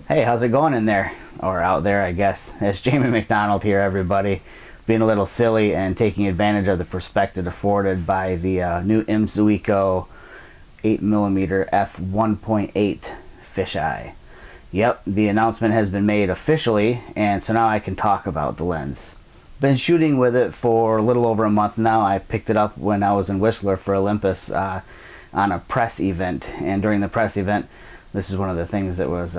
Hey, how's it going in there? Or out there, I guess. It's Jamie MacDonald here, everybody. Being a little silly and taking advantage of the perspective afforded by the new mZuiko 8mm f1.8 fisheye. Yep, the announcement has been made officially, and so now I can talk about the lens. Been shooting with it for a little over a month now. I picked it up when I was in Whistler for Olympus on a press event, and during the press event, this is one of the things that was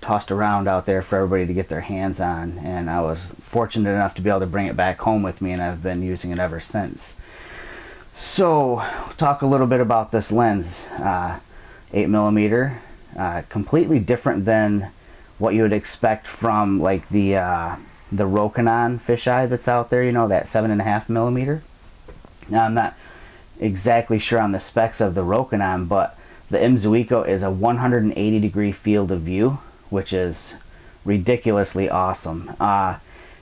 tossed around out there for everybody to get their hands on, and I was fortunate enough to be able to bring it back home with me, and I've been using it ever since. So, talk a little bit about this lens. 8mm, completely different than what you would expect from like the Rokinon fisheye that's out there, you know, that 7.5mm. Now, I'm not exactly sure on the specs of the Rokinon, but the mZuiko is a 180-degree field of view, which is ridiculously awesome.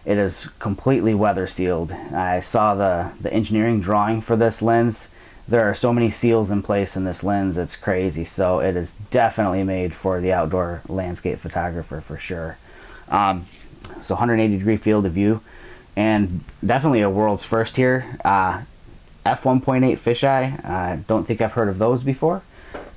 It is completely weather sealed. I saw the engineering drawing for this lens. There are so many seals in place in this lens, it's crazy. So it is definitely made for the outdoor landscape photographer for sure. So 180-degree field of view, and definitely a world's first here. F1.8 fisheye, I don't think I've heard of those before.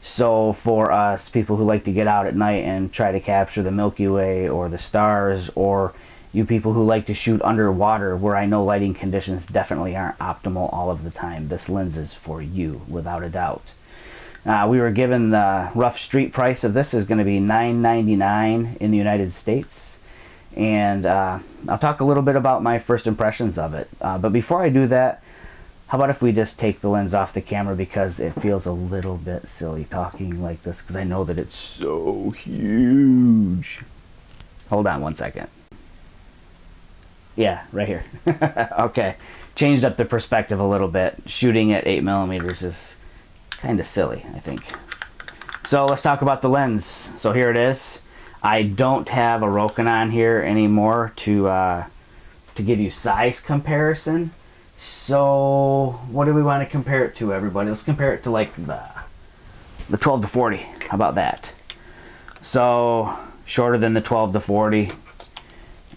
So for us people who like to get out at night and try to capture the Milky Way or the stars, or you people who like to shoot underwater where I know lighting conditions definitely aren't optimal all of the time, this lens is for you without a doubt. We were given the rough street price of this is going to be $9.99 in the United States, and I'll talk a little bit about my first impressions of it. But before I do that, how about if we just take the lens off the camera, because it feels a little bit silly talking like this because I know that it's so huge. Hold on one second. Yeah, right here. Okay, changed up the perspective a little bit. Shooting at 8mm is kind of silly, I think. So let's talk about the lens. So here it is. I don't have a Rokinon here anymore to give you size comparison. So what do we want to compare it to, everybody? Let's compare it to like the 12 to 40. How about that? So shorter than the 12 to 40.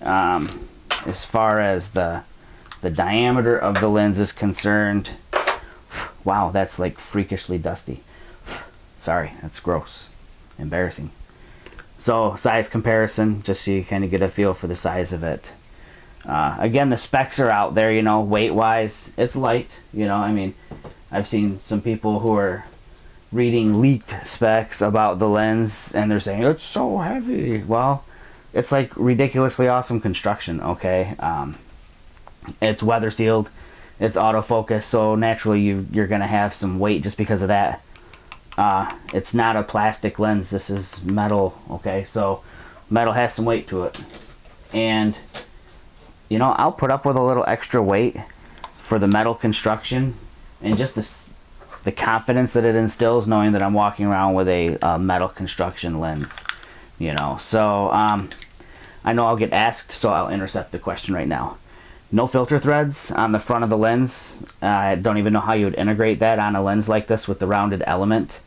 As far as the diameter of the lens is concerned, wow, that's like freakishly dusty. Sorry, that's gross, embarrassing. So size comparison, just so you kind of get a feel for the size of it. Again, the specs are out there, you know, weight wise, it's light, you know, I mean, I've seen some people who are reading leaked specs about the lens and they're saying it's so heavy. Well, it's like ridiculously awesome construction, okay? It's weather sealed, it's autofocus, so naturally you're gonna have some weight just because of that. It's not a plastic lens, this is metal, okay? So metal has some weight to it, and you know, I'll put up with a little extra weight for the metal construction and just the confidence that it instills, knowing that I'm walking around with a metal construction lens, you know. So I know I'll get asked, so I'll intercept the question right now. No filter threads on the front of the lens. I don't even know how you would integrate that on a lens like this with the rounded element.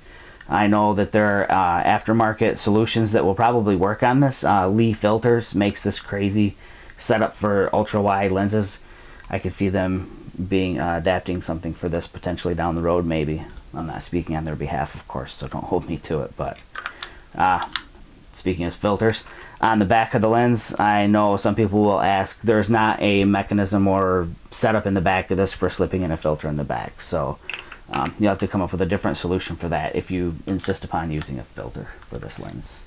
I know that there are aftermarket solutions that will probably work on this. Lee Filters makes this crazy setup for ultra wide lenses. I could see them being adapting something for this potentially down the road, maybe. I'm not speaking on their behalf, of course, so don't hold me to it. But speaking of filters, on the back of the lens, I know some people will ask, there's not a mechanism or setup in the back of this for slipping in a filter in the back, so you'll have to come up with a different solution for that if you insist upon using a filter for this lens.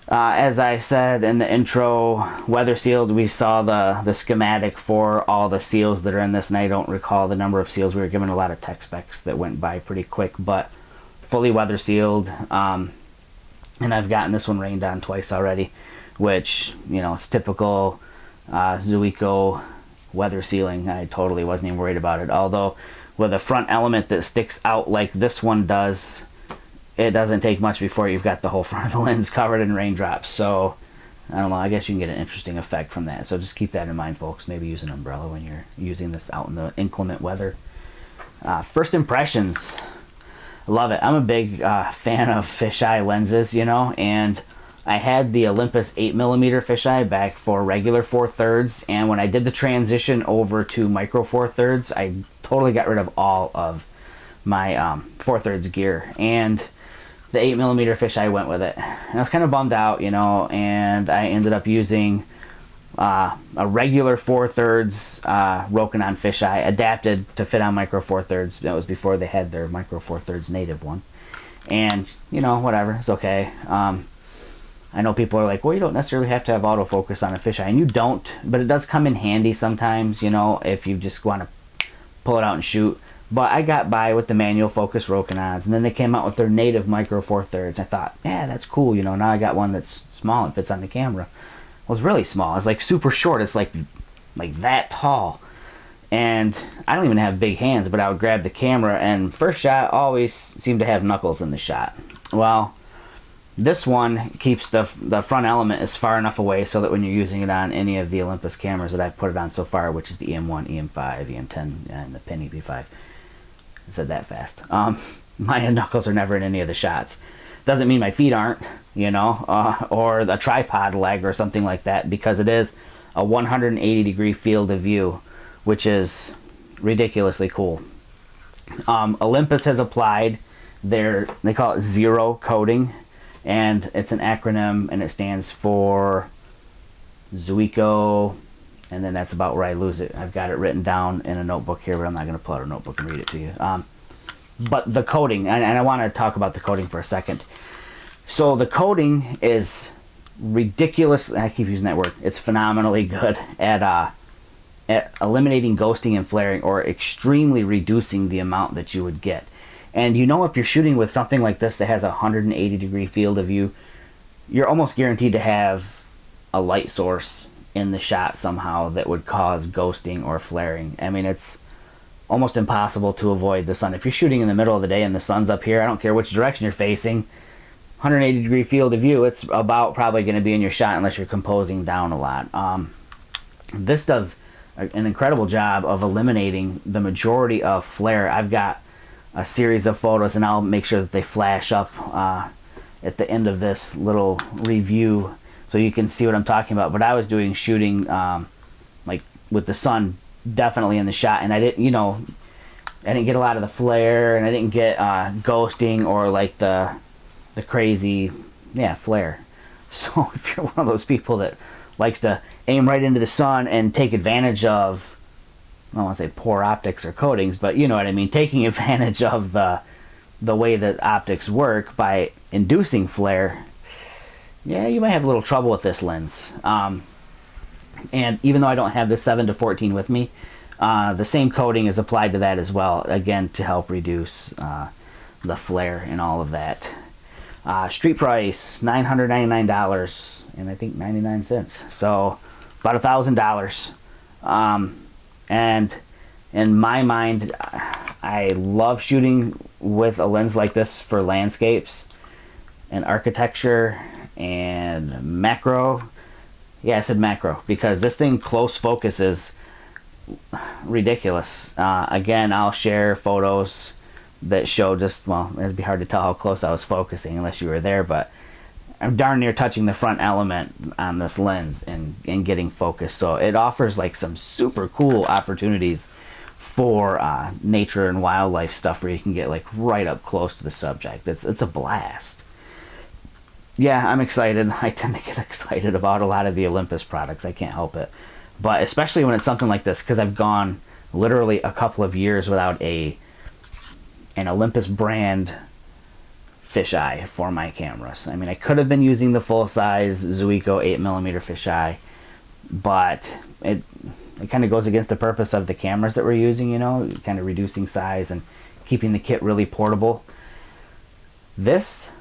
As I said in the intro, weather sealed. We saw the schematic for all the seals that are in this, and I don't recall the number of seals. We were given a lot of tech specs that went by pretty quick, but fully weather sealed. And I've gotten this one rained on twice already, which, you know, it's typical Zuiko weather sealing. I totally wasn't even worried about it. Although with a front element that sticks out like this one does, it doesn't take much before you've got the whole front of the lens covered in raindrops. So I don't know, I guess you can get an interesting effect from that. So just keep that in mind, folks. Maybe use an umbrella when you're using this out in the inclement weather. First impressions. Love it. I'm a big fan of fisheye lenses, you know, and I had the Olympus 8mm fisheye back for regular 4/3, and when I did the transition over to micro 4/3, I totally got rid of all of my 4/3 gear, and the 8mm fisheye went with it. And I was kind of bummed out, you know, and I ended up using a regular 4/3 Rokinon fisheye adapted to fit on micro 4/3. That was before they had their micro 4/3 native one, and you know, whatever, it's okay. I know people are like, well, you don't necessarily have to have autofocus on a fisheye, and you don't, but it does come in handy sometimes, you know, if you just want to pull it out and shoot. But I got by with the manual focus Rokinons, and then they came out with their native micro 4/3. I thought, yeah, that's cool, you know, now I got one that's small and fits on the camera. Well, it's really small. It's like super short. It's like that tall. And I don't even have big hands, but I would grab the camera, and first shot always seemed to have knuckles in the shot. Well, this one keeps the front element as far enough away so that when you're using it on any of the Olympus cameras that I've put it on so far, which is the EM1, EM5, EM10, and the Penny B5. I said that fast. My knuckles are never in any of the shots. Doesn't mean my feet aren't, you know, or the tripod leg or something like that, because it is a 180-degree field of view, which is ridiculously cool. Olympus has applied they call it zero coating, and it's an acronym, and it stands for mZuiko, and then that's about where I lose it. I've got it written down in a notebook here, but I'm not going to pull out a notebook and read it to you. But the coating, and I want to talk about the coating for a second. So the coating is ridiculous. I keep using that word. It's phenomenally good at eliminating ghosting and flaring, or extremely reducing the amount that you would get. And you know, if you're shooting with something like this that has a 180-degree field of view, you're almost guaranteed to have a light source in the shot somehow that would cause ghosting or flaring. I mean, it's almost impossible to avoid the sun. If you're shooting in the middle of the day and the sun's up here, I don't care which direction you're facing, 180-degree field of view, it's about probably going to be in your shot unless you're composing down a lot. This does an incredible job of eliminating the majority of flare. I've got a series of photos, and I'll make sure that they flash up at the end of this little review so you can see what I'm talking about. But I was shooting like with the sun definitely in the shot, and I didn't, you know, I didn't get a lot of the flare, and I didn't get ghosting or like the crazy flare. So if you're one of those people that likes to aim right into the sun and take advantage of, I don't want to say poor optics or coatings, but you know what I mean, taking advantage of the way that optics work by inducing flare, you might have a little trouble with this lens. And even though I don't have the 7-14 with me, the same coating is applied to that as well, again to help reduce the flare and all of that. Street price $999 and I think 99 cents, so about $1,000. And in my mind, I love shooting with a lens like this for landscapes and architecture and macro. Yeah, I said macro because this thing close focus is ridiculous. Again, I'll share photos that show just, well, it'd be hard to tell how close I was focusing unless you were there, but I'm darn near touching the front element on this lens and getting focused. So it offers like some super cool opportunities for nature and wildlife stuff where you can get like right up close to the subject. It's a blast. Yeah, I'm excited. I tend to get excited about a lot of the Olympus products. I can't help it. But especially when it's something like this, because I've gone literally a couple of years without an Olympus brand fisheye for my cameras. I mean, I could have been using the full-size mZuiko 8mm fisheye, but it kind of goes against the purpose of the cameras that we're using, you know, kind of reducing size and keeping the kit really portable. This,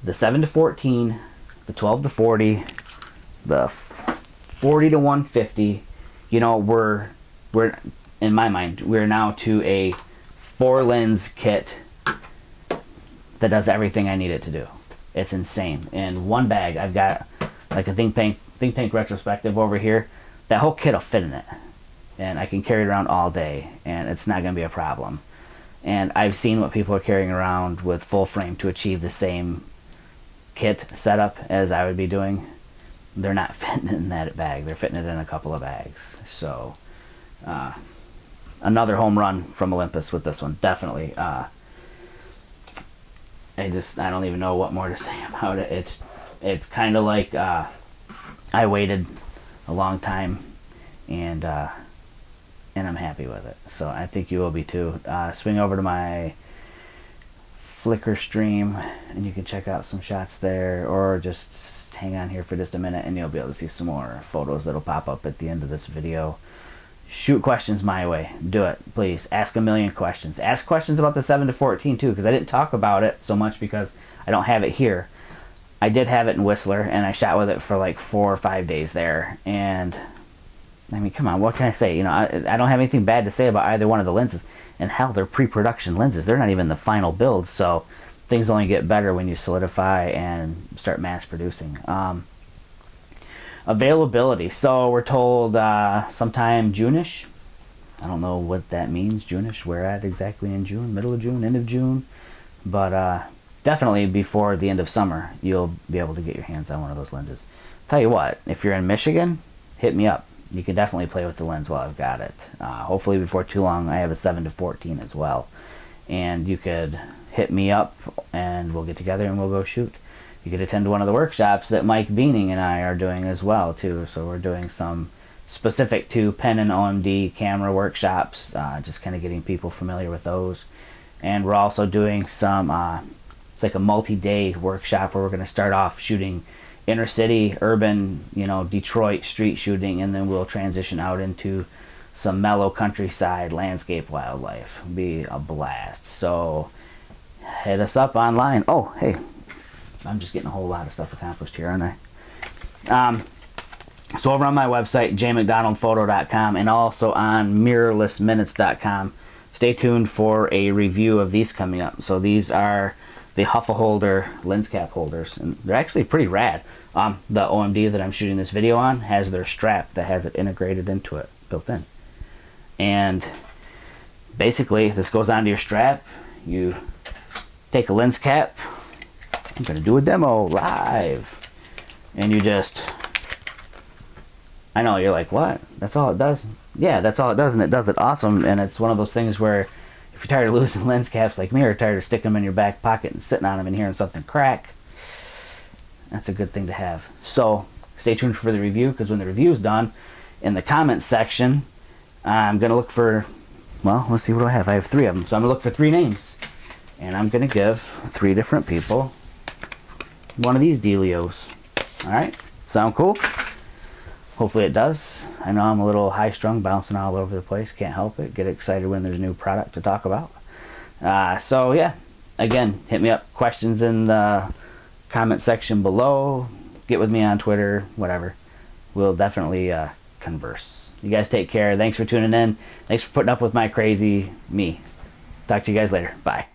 the 7-14, the 12-40, the 40-150, you know, we're in my mind, we're now to a 4-lens kit that does everything I need it to do. It's insane. In one bag, I've got like a think tank retrospective over here. That whole kit will fit in it, and I can carry it around all day, and it's not going to be a problem. And I've seen what people are carrying around with full frame to achieve the same kit setup as I would be doing, they're not fitting in that bag. They're fitting it in a couple of bags. So another home run from Olympus with this one, definitely. I don't even know what more to say about it. It's kind of like I waited a long time, and I'm happy with it. So I think you will be too. Swing over to my Flickr stream and you can check out some shots there, or just hang on here for just a minute and you'll be able to see some more photos that'll pop up at the end of this video. Shoot questions my way. Do it, please. Ask a million questions. Ask questions about the 7-14 too, because I didn't talk about it so much because I don't have it here. I did have it in Whistler, and I shot with it for like 4 or 5 days there. And I mean, come on, what can I say? You know, I don't have anything bad to say about either one of the lenses. And hell, they're pre-production lenses. They're not even the final build, so things only get better when you solidify and start mass producing. Availability. So we're told sometime June-ish. I don't know what that means, June-ish. Where at exactly in June? Middle of June? End of June? But definitely before the end of summer, you'll be able to get your hands on one of those lenses. Tell you what, if you're in Michigan, hit me up. You can definitely play with the lens while I've got it. Hopefully before too long, I have a 7-14 as well. And you could hit me up and we'll get together and we'll go shoot. You could attend one of the workshops that Mike Beaning and I are doing as well too. So we're doing some specific to pen and OMD camera workshops, just kind of getting people familiar with those. And we're also doing some, it's like a multi-day workshop where we're going to start off shooting inner city, urban, you know, Detroit street shooting, and then we'll transition out into some mellow countryside landscape wildlife. It'll be a blast. So hit us up online. Oh, hey, I'm just getting a whole lot of stuff accomplished here, aren't I? So over on my website, jmcdonaldphoto.com, and also on mirrorlessminutes.com, stay tuned for a review of these coming up. So these are the Huffle holder lens cap holders, and they're actually pretty rad. The OMD that I'm shooting this video on has their strap that has it integrated into it, built in. And basically this goes onto your strap. You take a lens cap. I'm gonna do a demo live, and you just, I know you're like, what? That's all it does? Yeah, that's all it does, and it does it awesome. And it's one of those things where if you're tired of losing lens caps like me, or tired of sticking them in your back pocket and sitting on them and hearing something crack, that's a good thing to have. So stay tuned for the review, because when the review is done, in the comments section, I'm going to look for, well, let's see, what do I have? I have 3 of them. So I'm going to look for 3 names. And I'm going to give 3 different people one of these dealios. Alright? Sound cool? Hopefully it does. I know I'm a little high-strung, bouncing all over the place. Can't help it. Get excited when there's a new product to talk about. So yeah, again, hit me up. Questions in the comment section below. Get with me on Twitter, whatever. We'll definitely converse. You guys take care. Thanks for tuning in. Thanks for putting up with my crazy me. Talk to you guys later. Bye.